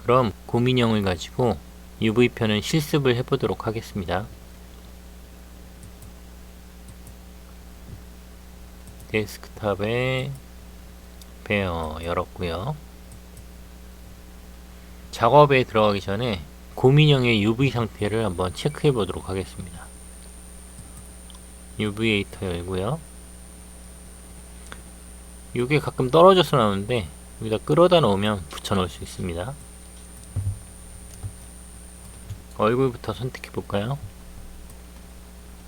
그럼 곰인형을 가지고 UV편은 실습을 해보도록 하겠습니다. 데스크탑에 베어 열었고요. 작업에 들어가기 전에 곰인형의 UV 상태를 한번 체크해 보도록 하겠습니다. UV에이터 열고요. 이게 가끔 떨어져서 나오는데 여기다 끌어다 놓으면 붙여 놓을 수 있습니다. 얼굴부터 선택해 볼까요?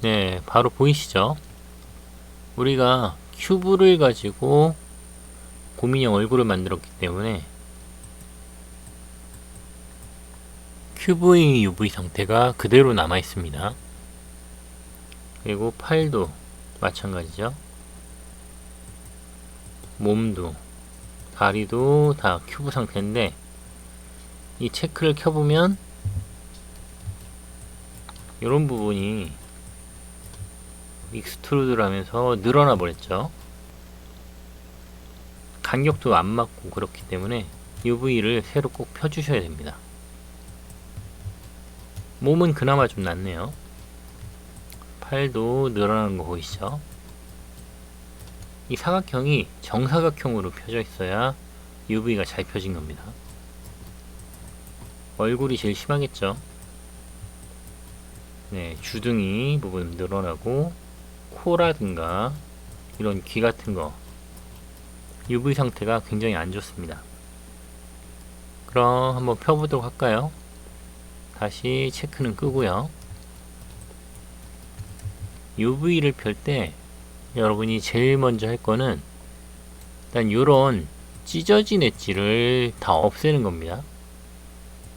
네, 바로 보이시죠? 우리가 큐브를 가지고 곰인형 얼굴을 만들었기 때문에 큐브의 UV 상태가 그대로 남아 있습니다. 그리고 팔도 마찬가지죠. 몸도, 다리도 다 큐브 상태인데 이 체크를 켜보면 이런 부분이 익스트루드를 하면서 늘어나 버렸죠. 간격도 안 맞고 그렇기 때문에 UV를 새로 꼭 펴주셔야 됩니다. 몸은 그나마 좀 낫네요. 팔도 늘어나는 거 보이시죠? 이 사각형이 정사각형으로 펴져 있어야 UV가 잘 펴진 겁니다. 얼굴이 제일 심하겠죠? 네, 주둥이 부분 늘어나고 코라든가 이런 귀 같은 거 UV 상태가 굉장히 안 좋습니다. 그럼 한번 펴보도록 할까요? 다시 체크는 끄고요. UV를 펼 때 여러분이 제일 먼저 할 거는 일단 이런 찢어진 엣지를 다 없애는 겁니다.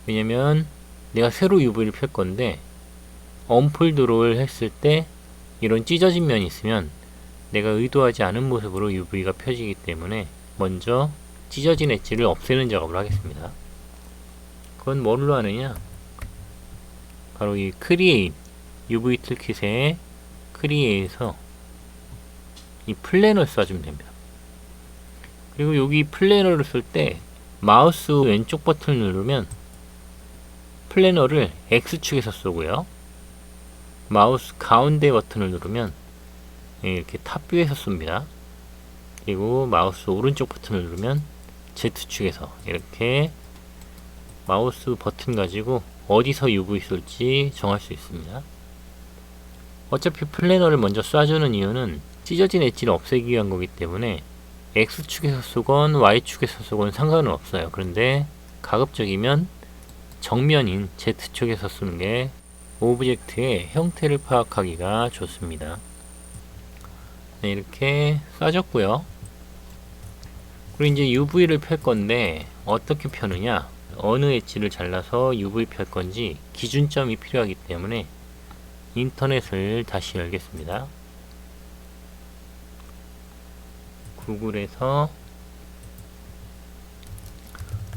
왜냐면 내가 새로 UV를 펼 건데 언폴드를 했을 때 이런 찢어진 면이 있으면 내가 의도하지 않은 모습으로 UV가 펴지기 때문에 먼저 찢어진 엣지를 없애는 작업을 하겠습니다. 그건 뭘로 하느냐? 바로 이 크리에이트 UV 툴킷에 크리에이트에서 이 플래너를 쏴주면 됩니다. 그리고 여기 플래너를 쓸 때 마우스 왼쪽 버튼을 누르면 플래너를 X축에서 쏘고요. 마우스 가운데 버튼을 누르면 이렇게 탑뷰에서 쏩니다. 그리고 마우스 오른쪽 버튼을 누르면 Z축에서 이렇게 마우스 버튼 가지고 어디서 UV 쏠지 정할 수 있습니다. 어차피 플래너를 먼저 쏴주는 이유는 찢어진 엣지를 없애기 위한 거기 때문에 X축에서 쏘건 Y축에서 쏘건 상관은 없어요. 그런데 가급적이면 정면인 Z축에서 쏘는 게 오브젝트의 형태를 파악하기가 좋습니다. 네, 이렇게 쏴줬고요. 그리고 이제 UV를 펼 건데 어떻게 펴느냐? 어느 엣지를 잘라서 UV 펼 건지 기준점이 필요하기 때문에 인터넷을 다시 열겠습니다. 구글에서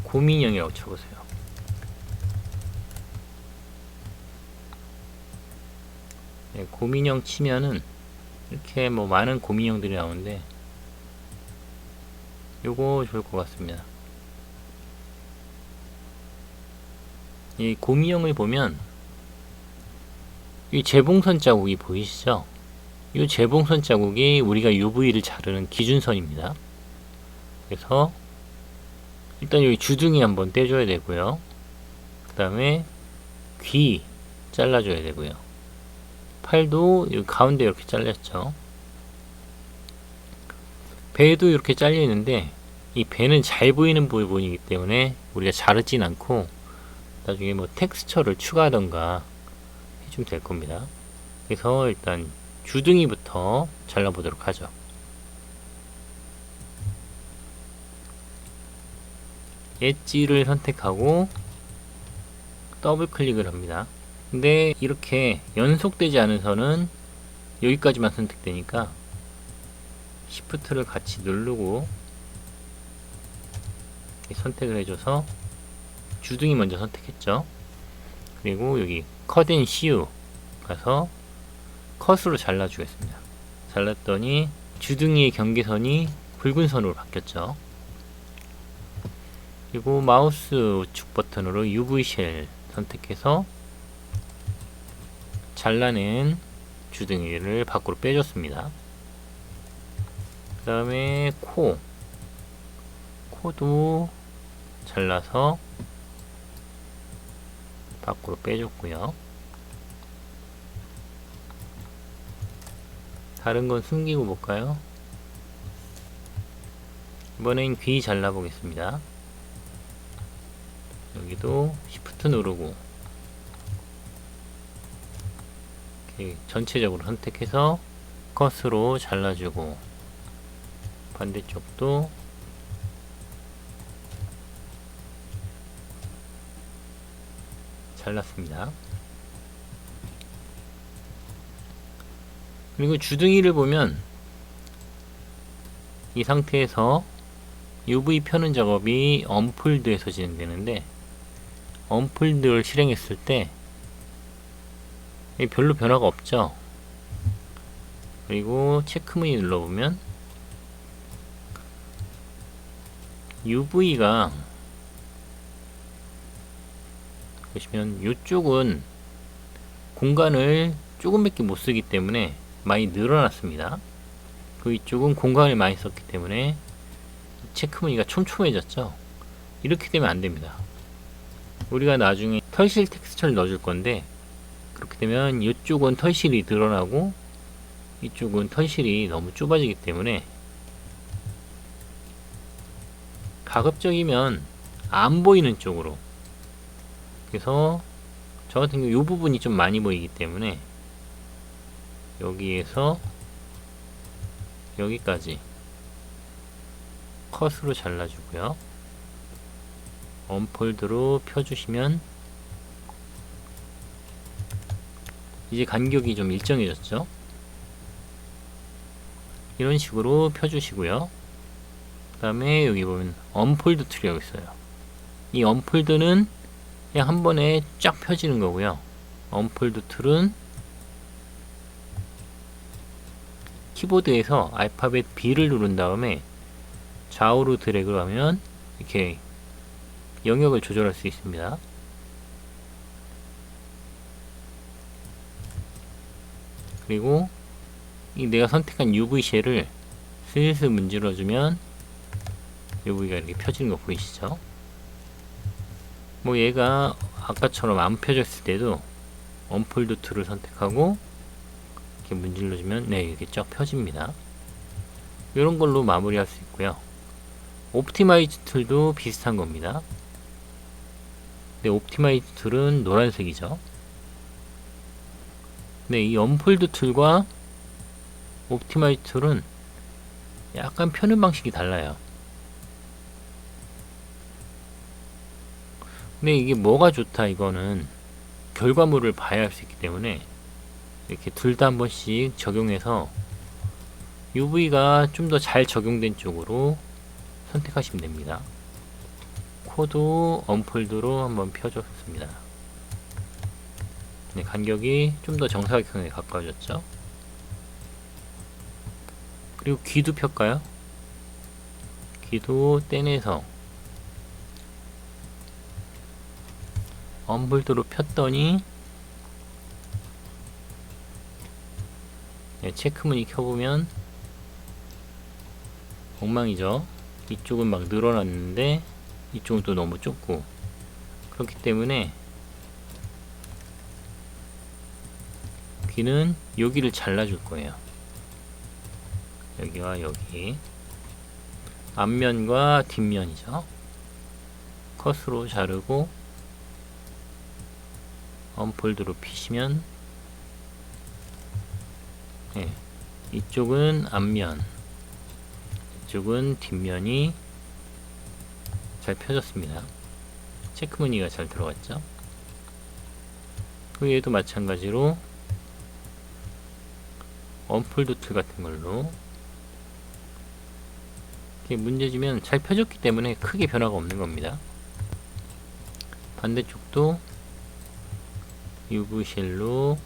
곰인형이라고 쳐보세요. 네, 곰인형 치면은 이렇게 뭐 많은 곰인형들이 나오는데 요거 좋을 것 같습니다. 이 곰인형을 보면 이 재봉선 자국이 보이시죠? 이 재봉선 자국이 우리가 UV를 자르는 기준선입니다. 그래서 일단 여기 주둥이 한번 떼줘야 되고요. 그 다음에 귀 잘라줘야 되고요. 팔도 여기 가운데 이렇게 잘렸죠. 배도 이렇게 잘려 있는데 이 배는 잘 보이는 부분이기 때문에 우리가 자르진 않고 나중에 뭐 텍스처를 추가하던가 해주면 될 겁니다. 그래서 일단 주둥이부터 잘라보도록 하죠. 엣지를 선택하고 더블 클릭을 합니다. 근데 이렇게 연속되지 않은 선은 여기까지만 선택되니까 Shift를 같이 누르고 선택을 해줘서 주둥이 먼저 선택했죠. 그리고 여기 컷 앤 시우 가서 컷으로 잘라주겠습니다. 잘랐더니 주둥이의 경계선이 붉은 선으로 바뀌었죠. 그리고 마우스 우측 버튼으로 UV 쉘 선택해서 잘라낸 주둥이를 밖으로 빼줬습니다. 그 다음에 코도 잘라서 밖으로 빼줬고요. 다른 건 숨기고 볼까요? 이번엔 귀 잘라 보겠습니다. 여기도 Shift 누르고 이렇게 전체적으로 선택해서 컷으로 잘라주고, 반대쪽도 잘랐습니다. 그리고 주둥이를 보면 이 상태에서 UV 펴는 작업이 언폴드에서 진행되는데, 언폴드를 실행했을 때 별로 변화가 없죠. 그리고 체크무늬 눌러보면 UV가 보시면 이쪽은 공간을 조금밖에 못 쓰기 때문에 많이 늘어났습니다. 그 이쪽은 공간을 많이 썼기 때문에 체크무늬가 촘촘해졌죠. 이렇게 되면 안 됩니다. 우리가 나중에 털실 텍스처를 넣어줄 건데, 그렇게 되면 이쪽은 털실이 드러나고 이쪽은 털실이 너무 좁아지기 때문에 가급적이면 안 보이는 쪽으로, 그래서 저 같은 경우 이 부분이 좀 많이 보이기 때문에 여기에서 여기까지 컷으로 잘라주고요. 언폴드로 펴주시면 이제 간격이 좀 일정해졌죠. 이런 식으로 펴주시고요. 그 다음에 여기 보면 언폴드 툴이라고 있어요. 이 언폴드는 그냥 한 번에 쫙 펴지는 거고요. 언폴드 툴은 키보드에서 알파벳 B를 누른 다음에 좌우로 드래그를 하면 이렇게 영역을 조절할 수 있습니다. 그리고 이 내가 선택한 UV 쉘을 슬슬 문질러주면 UV가 이렇게 펴지는 거 보이시죠? 뭐 얘가 아까처럼 안 펴졌을 때도 언폴드 툴을 선택하고 이렇게 문질러주면 네, 이렇게 쫙 펴집니다. 이런 걸로 마무리할 수 있고요. 옵티마이즈 툴도 비슷한 겁니다. 근데 옵티마이즈 툴은 노란색이죠. 네, 이 언폴드 툴과 옵티마이즈 툴은 약간 펴는 방식이 달라요. 근데 이게 뭐가 좋다, 이거는 결과물을 봐야 할 수 있기 때문에 이렇게 둘 다 한 번씩 적용해서 UV가 좀 더 잘 적용된 쪽으로 선택하시면 됩니다. 코도 언폴드로 한번 펴줬습니다. 네, 간격이 좀 더 정사각형에 가까워졌죠. 그리고 귀도 펼까요? 귀도 떼내서 언폴드로 폈더니 네, 체크무늬 켜보면 엉망이죠. 이쪽은 막 늘어났는데 이쪽은 또 너무 좁고, 그렇기 때문에 귀는 여기를 잘라줄 거예요. 여기와 여기 앞면과 뒷면이죠. 컷으로 자르고 언폴드로 피시면 네, 이쪽은 앞면, 이쪽은 뒷면이 잘 펴졌습니다. 체크무늬가 잘 들어갔죠. 그 얘도 마찬가지로 언폴드 툴 같은 걸로 이렇게 문제주면 잘 펴졌기 때문에 크게 변화가 없는 겁니다. 반대쪽도 UV 쉘로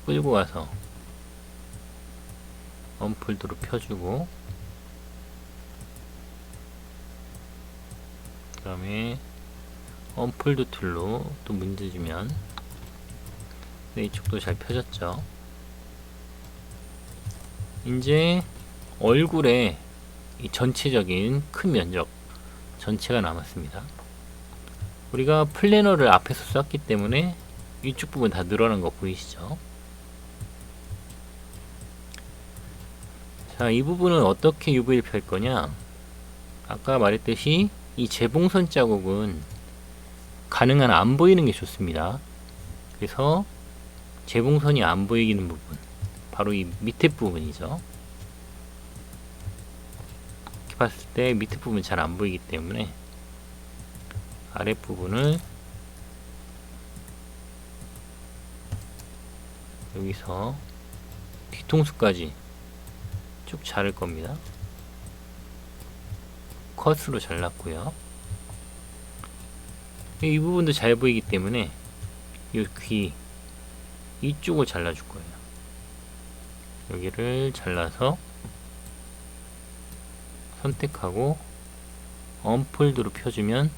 끌고 와서 언폴드로 펴주고, 그 다음에 언폴드 툴로 또 문제주면 네, 이쪽도 잘 펴졌죠. 이제 얼굴에 이 전체적인 큰 면적 전체가 남았습니다. 우리가 플래너를 앞에서 쐈기 때문에 이쪽 부분 다 늘어난 거 보이시죠? 자, 이 부분은 어떻게 UV를 펼 거냐? 아까 말했듯이 이 재봉선 자국은 가능한 안 보이는 게 좋습니다. 그래서 재봉선이 안 보이는 부분, 바로 이 밑에 부분이죠. 이렇게 봤을 때 밑에 부분 잘 안 보이기 때문에 아랫부분을 여기서 뒤통수까지 쭉 자를 겁니다. 컷으로 잘랐고요. 이 부분도 잘 보이기 때문에 이 귀 이쪽을 잘라줄 거예요. 여기를 잘라서 선택하고 언폴드로 펴주면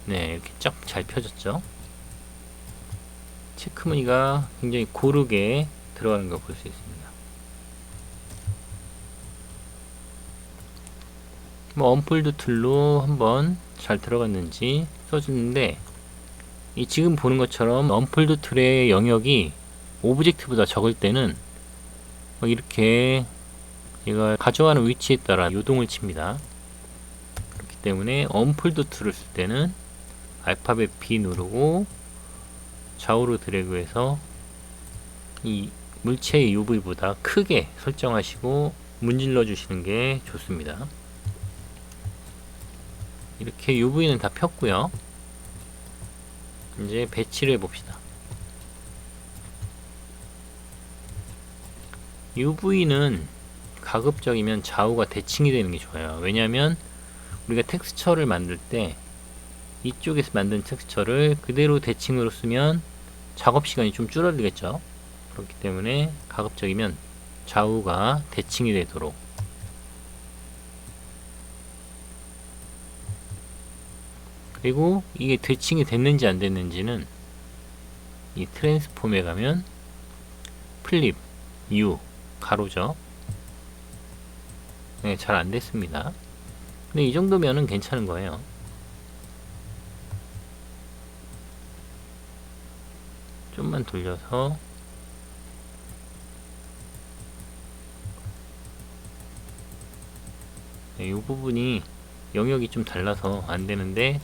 네, 이렇게 쫙 잘 펴졌죠. 체크무늬가 굉장히 고르게 들어가는 걸 볼 수 있습니다. 뭐 언폴드 툴로 한번 잘 들어갔는지 써주는데, 이 지금 보는 것처럼 언폴드 툴의 영역이 오브젝트보다 적을 때는 이렇게 얘가 가져가는 위치에 따라 요동을 칩니다. 그렇기 때문에 언폴드 툴을 쓸 때는 알파벳 B 누르고 좌우로 드래그해서 이 물체의 UV보다 크게 설정하시고 문질러 주시는 게 좋습니다. 이렇게 UV는 다 폈고요. 이제 배치를 해봅시다. UV는 가급적이면 좌우가 대칭이 되는 게 좋아요. 왜냐하면 우리가 텍스처를 만들 때 이쪽에서 만든 텍스처를 그대로 대칭으로 쓰면 작업 시간이 좀 줄어들겠죠. 그렇기 때문에 가급적이면 좌우가 대칭이 되도록, 그리고 이게 대칭이 됐는지 안 됐는지는 이 트랜스폼에 가면 플립 U 가로죠. 네, 잘 안 됐습니다. 근데 이 정도면은 괜찮은 거예요. 좀만 돌려서 네, 이 부분이 영역이 좀 달라서 안 되는데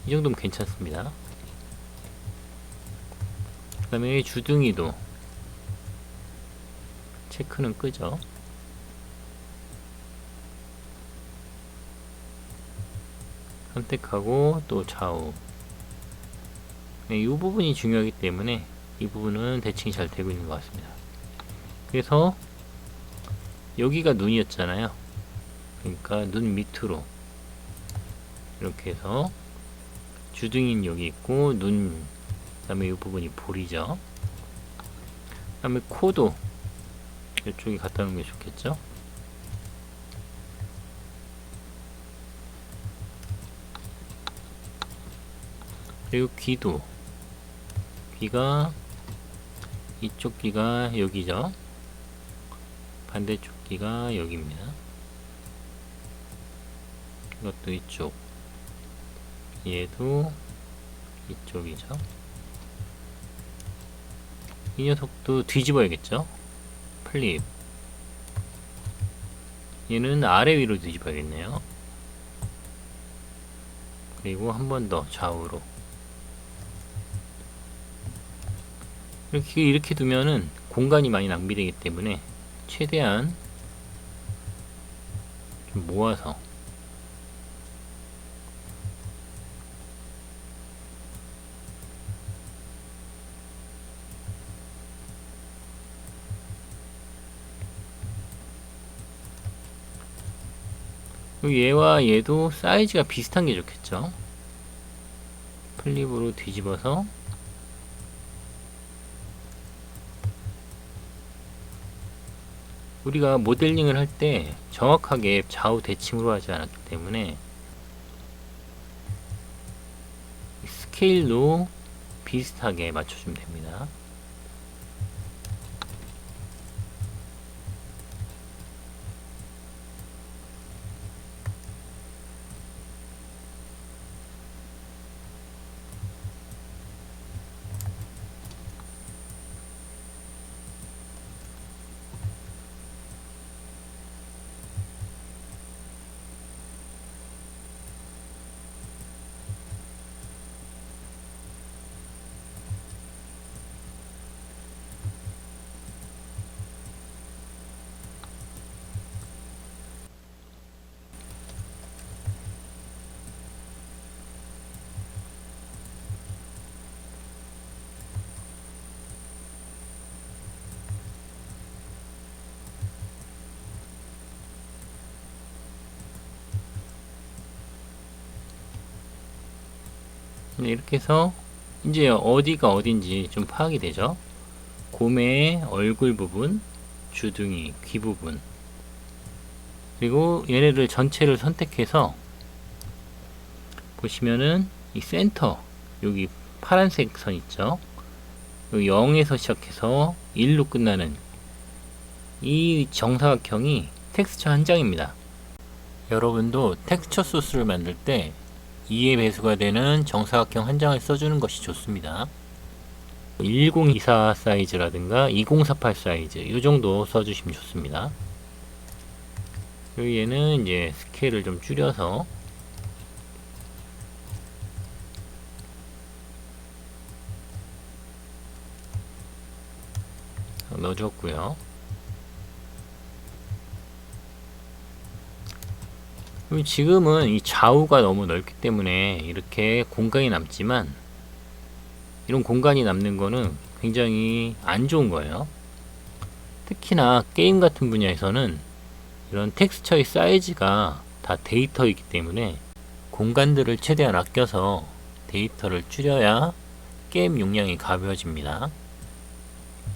이 정도면 괜찮습니다. 그 다음에 주둥이도 체크는 끄죠. 선택하고 또 좌우. 네, 이 부분이 중요하기 때문에 이 부분은 대칭이 잘 되고 있는 것 같습니다. 그래서 여기가 눈이었잖아요. 그러니까 눈 밑으로 이렇게 해서 주둥이는 여기 있고 눈, 그 다음에 이 부분이 볼이죠. 그 다음에 코도 이쪽에 갖다 놓는 게 좋겠죠. 그리고 귀도, 귀가 이쪽 귀가 여기죠. 반대쪽 귀가 여기입니다. 이것도 이쪽, 얘도 이쪽이죠. 이 녀석도 뒤집어야겠죠. 플립. 얘는 아래 위로 뒤집어야겠네요. 그리고 한 번 더 좌우로. 이렇게 두면은 공간이 많이 낭비되기 때문에 최대한 좀 모아서 얘와 얘도 사이즈가 비슷한 게 좋겠죠. 플립으로 뒤집어서 우리가 모델링을 할 때 정확하게 좌우 대칭으로 하지 않았기 때문에 스케일도 비슷하게 맞춰주면 됩니다. 이렇게 해서 이제 어디가 어딘지 좀 파악이 되죠. 곰의 얼굴 부분, 주둥이, 귀 부분, 그리고 얘네들 전체를 선택해서 보시면은 이 센터, 여기 파란색 선 있죠. 0에서 시작해서 1로 끝나는 이 정사각형이 텍스처 한 장입니다. 여러분도 텍스처 소스를 만들 때 2의 배수가 되는 정사각형 한 장을 써주는 것이 좋습니다. 1024 사이즈라든가 2048 사이즈 이 정도 써주시면 좋습니다. 그리고 얘는 이제 스케일을 좀 줄여서 넣어줬고요. 지금은 이 좌우가 너무 넓기 때문에 이렇게 공간이 남지만, 이런 공간이 남는 거는 굉장히 안 좋은 거예요. 특히나 게임 같은 분야에서는 이런 텍스처의 사이즈가 다 데이터이기 때문에 공간들을 최대한 아껴서 데이터를 줄여야 게임 용량이 가벼워집니다.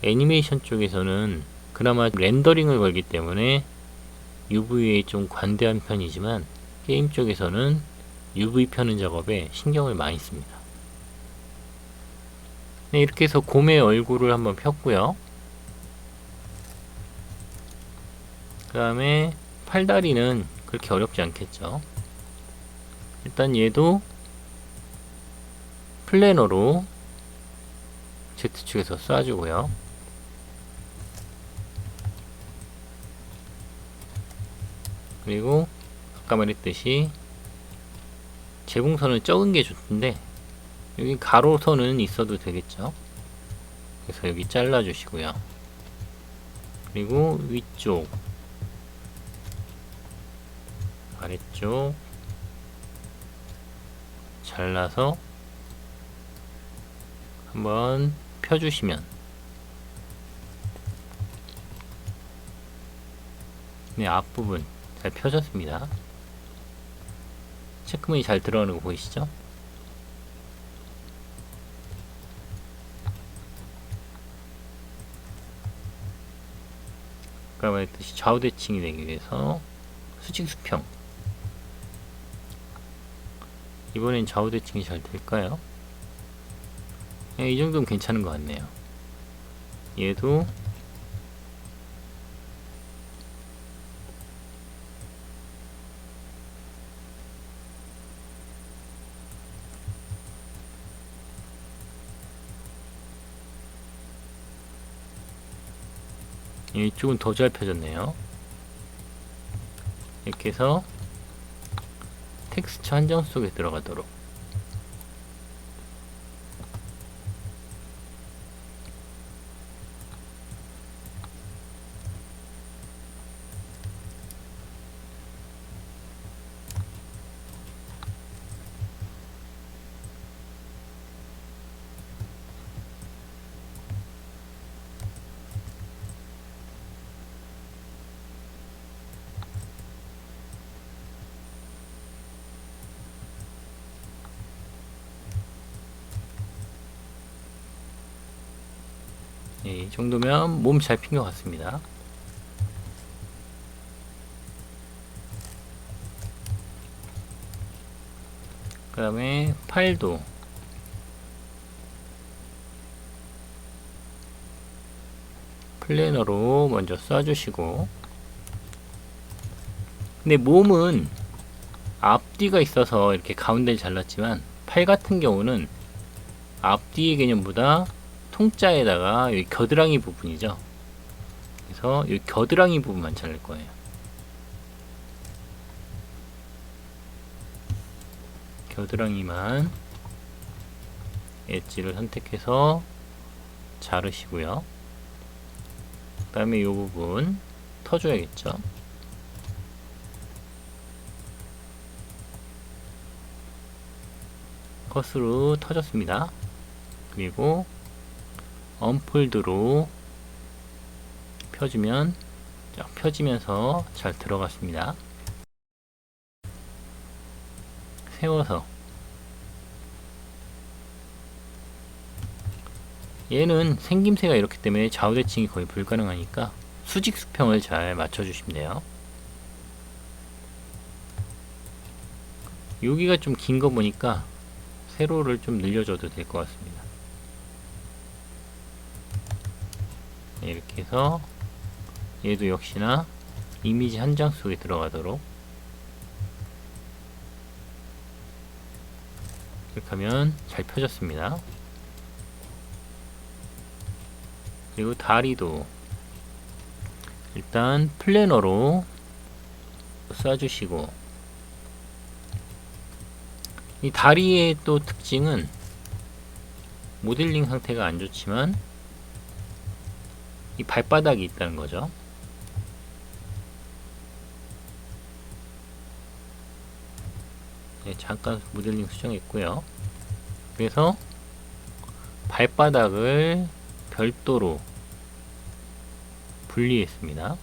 애니메이션 쪽에서는 그나마 렌더링을 걸기 때문에 UV에 좀 관대한 편이지만, 게임 쪽에서는 UV 펴는 작업에 신경을 많이 씁니다. 네, 이렇게 해서 곰의 얼굴을 한번 폈고요. 그 다음에 팔다리는 그렇게 어렵지 않겠죠. 일단 얘도 플래너로 Z축에서 쏴주고요. 그리고 아까 말했듯이 제공선은 적은 게 좋던데, 여기 가로선은 있어도 되겠죠. 그래서 여기 잘라 주시고요. 그리고 위쪽, 아래쪽 잘라서 한번 펴주시면, 네, 앞부분 잘 펴졌습니다. 체크무늬 잘 들어가는 거 보이시죠? 아까 말했듯이 좌우 대칭이 되기 위해서 수직 수평, 이번엔 좌우 대칭이 잘 될까요? 네, 이 정도면 괜찮은 것 같네요. 얘도 이쪽은 더 잘 펴졌네요. 이렇게 해서 텍스처 한 장 속에 들어가도록. 이 정도면 몸 잘 핀 것 같습니다. 그 다음에 팔도 플래너로 먼저 쏴주시고, 근데 몸은 앞뒤가 있어서 이렇게 가운데를 잘랐지만 팔 같은 경우는 앞뒤의 개념보다 통짜에다가 여기 겨드랑이 부분이죠. 그래서 이 겨드랑이 부분만 자를 거예요. 겨드랑이만 엣지를 선택해서 자르시고요. 그 다음에 이 부분 터줘야겠죠. 컷으로 터졌습니다. 그리고 언폴드로 펴주면 쫙 펴지면서 잘 들어갔습니다. 세워서 얘는 생김새가 이렇기 때문에 좌우 대칭이 거의 불가능하니까 수직 수평을 잘 맞춰주시면 돼요. 여기가 좀 긴 거 보니까 세로를 좀 늘려줘도 될 것 같습니다. 이렇게 해서 얘도 역시나 이미지 한 장 속에 들어가도록 이렇게 하면 잘 펴졌습니다. 그리고 다리도 일단 플래너로 쏴주시고, 이 다리의 또 특징은 모델링 상태가 안 좋지만 이 발바닥이 있다는 거죠. 네, 잠깐 모델링 수정했고요. 그래서 발바닥을 별도로 분리했습니다.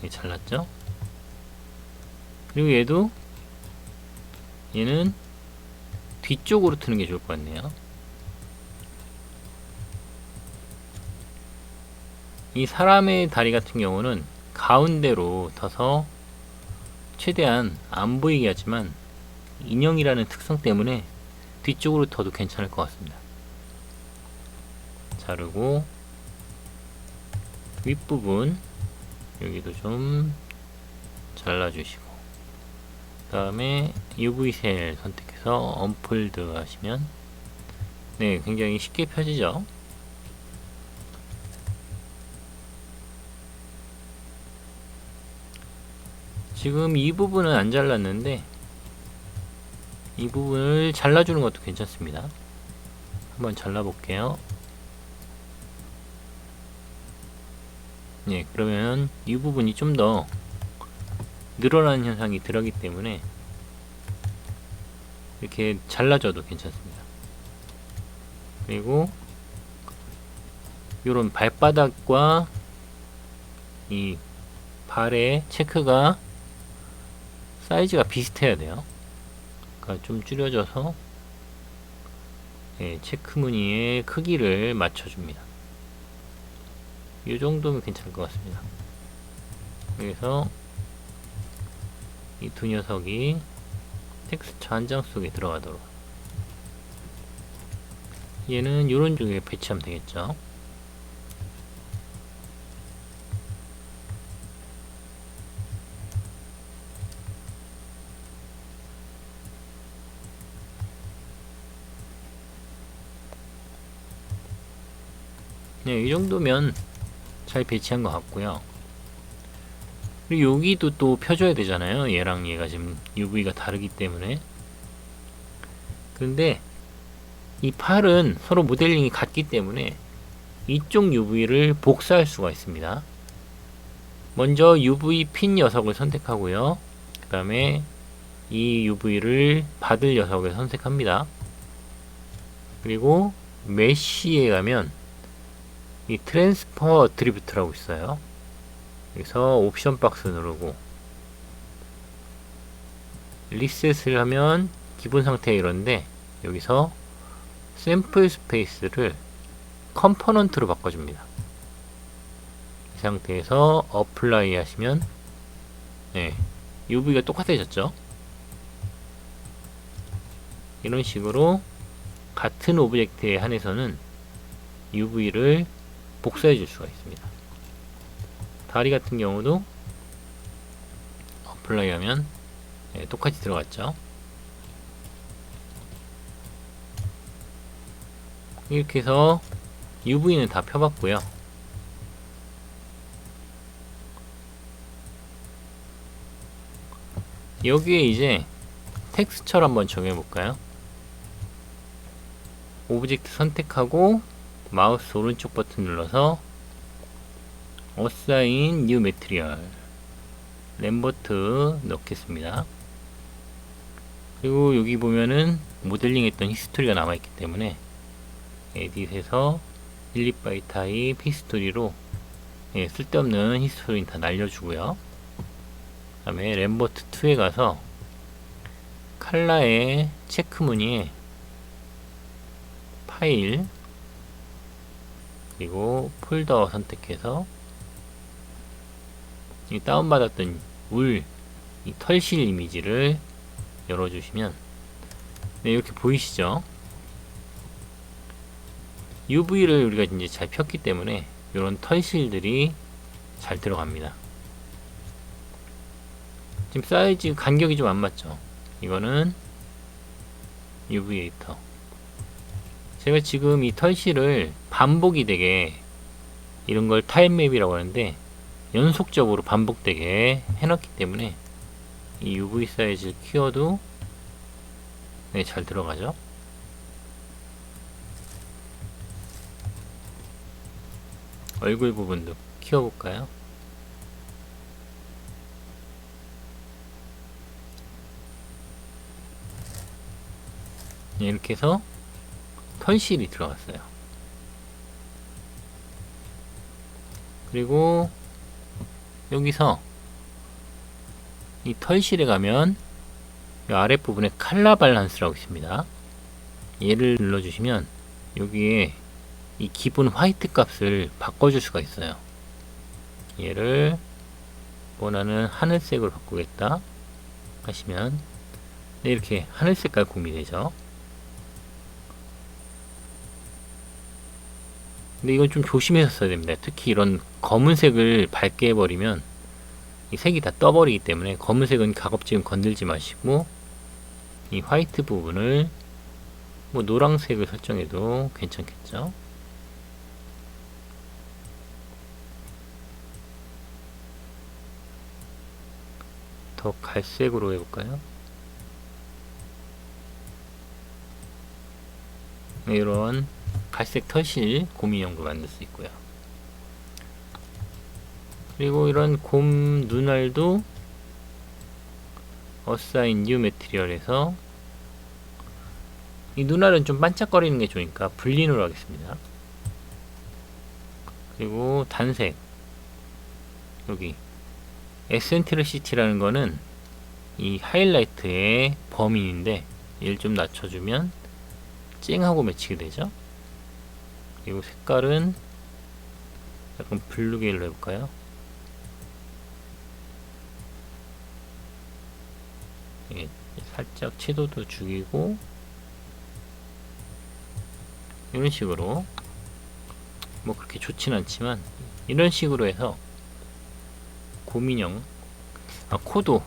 네, 잘랐죠? 그리고 얘는 뒤쪽으로 트는 게 좋을 것 같네요. 이 사람의 다리 같은 경우는 가운데로 터서 최대한 안 보이게 하지만 인형이라는 특성 때문에 뒤쪽으로 터도 괜찮을 것 같습니다. 자르고 윗부분 여기도 좀 잘라주시고, 그 다음에 UV 셀 선택해서 언폴드 하시면 네, 굉장히 쉽게 펴지죠. 지금 이 부분은 안 잘랐는데 이 부분을 잘라주는 것도 괜찮습니다. 한번 잘라볼게요. 네, 그러면 이 부분이 좀 더 늘어나는 현상이 들어가기 때문에 이렇게 잘라줘도 괜찮습니다. 그리고 이런 발바닥과 이 발의 체크가 사이즈가 비슷해야 돼요. 그러니까 좀 줄여줘서 체크 무늬의 크기를 맞춰줍니다. 이 정도면 괜찮을 것 같습니다. 그래서 이 두 녀석이 텍스처 한 장 속에 들어가도록, 얘는 이런 쪽에 배치하면 되겠죠. 네, 이 정도면 잘 배치한 것 같고요. 그리고 여기도 또 펴줘야 되잖아요. 얘랑 얘가 지금 UV가 다르기 때문에. 그런데 이 팔은 서로 모델링이 같기 때문에 이쪽 UV를 복사할 수가 있습니다. 먼저 UV 핀 녀석을 선택하고요. 그 다음에 이 UV를 받을 녀석을 선택합니다. 그리고 메쉬에 가면 이 트랜스퍼 드리프트라고 있어요. 여기서 옵션 박스 누르고 리셋을 하면 기본 상태 이런데, 여기서 샘플 스페이스를 컴포넌트로 바꿔줍니다. 이 상태에서 어플라이 하시면 네, UV가 똑같아졌죠. 이런 식으로 같은 오브젝트에 한해서는 UV를 복사해 줄 수가 있습니다. 다리 같은 경우도 어플라이 하면 똑같이 들어갔죠. 이렇게 해서 UV는 다 펴봤고요. 여기에 이제 텍스처를 한번 정해볼까요? 오브젝트 선택하고 마우스 오른쪽 버튼 눌러서 Assign New Material 램버트 넣겠습니다. 그리고 여기 보면은 모델링 했던 히스토리가 남아있기 때문에 에딧에서 delete by type 히스토리로 쓸데없는 히스토리는 다 날려주고요. 그 다음에 램버트 2에 가서 칼라의 체크 무늬에 파일 그리고 폴더 선택해서 이 다운받았던 이 털실 이미지를 열어주시면 이렇게 보이시죠? UV를 우리가 이제 잘 폈기 때문에 이런 털실들이 잘 들어갑니다. 지금 사이즈 간격이 좀 안 맞죠? 이거는 UV 에디터. 제가 지금 이 털실을 반복이 되게 이런 걸 타임맵이라고 하는데 연속적으로 반복되게 해놨기 때문에 이 UV 사이즈 키워도 잘 들어가죠. 얼굴 부분도 키워볼까요? 이렇게 해서 털실이 들어갔어요. 그리고 여기서 이 털실에 가면 이 아랫부분에 칼라 밸런스라고 있습니다. 얘를 눌러주시면 여기에 이 기본 화이트 값을 바꿔줄 수가 있어요. 얘를 원하는 하늘색으로 바꾸겠다 하시면 이렇게 하늘 색깔 공이 되죠. 근데 이건 좀 조심해서 써야 됩니다. 특히 이런 검은색을 밝게 해버리면 이 색이 다 떠버리기 때문에 검은색은 가급적이면 건들지 마시고 이 화이트 부분을 뭐 노란색을 설정해도 괜찮겠죠. 더 갈색으로 해볼까요? 이런 갈색 털실 곰인형도 만들 수 있고요. 그리고 이런 곰 눈알도 Assign New Material에서 이 눈알은 좀 반짝거리는 게 좋으니까 불린으로 하겠습니다. 그리고 단색 여기 Eccentricity라는 거는 이 하이라이트의 범위인데 얘를 좀 낮춰주면 쨍하고 맺히게 되죠. 그리고 색깔은 약간 블루계열로 해볼까요? 예, 살짝 채도도 죽이고 이런 식으로 뭐 그렇게 좋진 않지만 이런 식으로 해서 곰인형 코도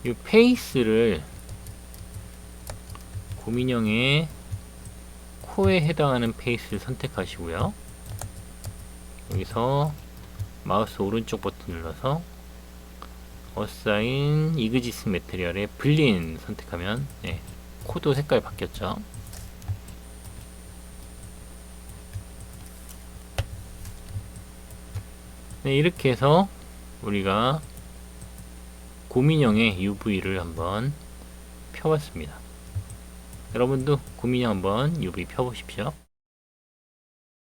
이 페이스를 곰인형의 코에 해당하는 페이스를 선택하시고요. 여기서 마우스 오른쪽 버튼 눌러서 Assign Exist Material의 블린 선택하면 코도 색깔이 바뀌었죠. 이렇게 해서 우리가 곰인형의 UV를 한번 펴봤습니다. 여러분도 곰인형 한번 UV 펴보십시오.